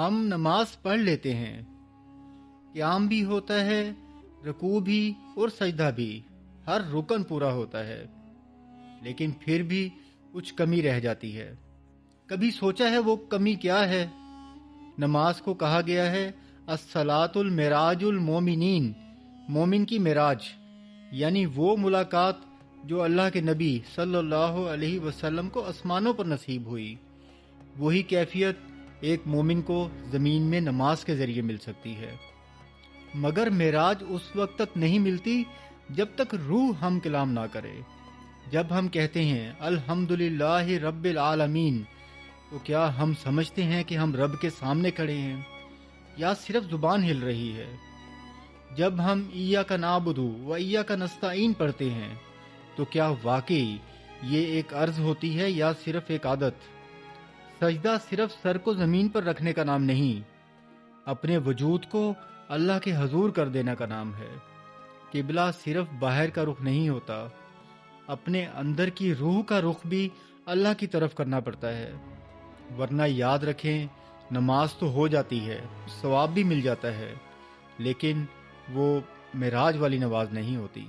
ہم نماز پڑھ لیتے ہیں، قیام بھی ہوتا ہے، رکوع بھی اور سجدہ بھی، ہر رکن پورا ہوتا ہے، لیکن پھر بھی کچھ کمی رہ جاتی ہے۔ کبھی سوچا ہے وہ کمی کیا ہے؟ نماز کو کہا گیا ہے الصلاۃ المعراج المومنین، مومن کی معراج، یعنی وہ ملاقات جو اللہ کے نبی صلی اللہ علیہ وسلم کو آسمانوں پر نصیب ہوئی۔ وہی کیفیت ایک مومن کو زمین میں نماز کے ذریعے مل سکتی ہے، مگر معراج اس وقت تک نہیں ملتی جب تک روح ہم کلام نہ کرے۔ جب ہم کہتے ہیں الحمدللہ رب العالمین، تو کیا ہم سمجھتے ہیں کہ ہم رب کے سامنے کھڑے ہیں یا صرف زبان ہل رہی ہے؟ جب ہم ایاک نعبد و ایاک نستعین پڑھتے ہیں تو کیا واقعی یہ ایک عرض ہوتی ہے یا صرف ایک عادت؟ سجدہ صرف سر کو زمین پر رکھنے کا نام نہیں، اپنے وجود کو اللہ کے حضور کر دینا کا نام ہے۔ قبلہ صرف باہر کا رخ نہیں ہوتا، اپنے اندر کی روح کا رخ بھی اللہ کی طرف کرنا پڑتا ہے، ورنہ یاد رکھیں نماز تو ہو جاتی ہے، ثواب بھی مل جاتا ہے، لیکن وہ معراج والی نماز نہیں ہوتی۔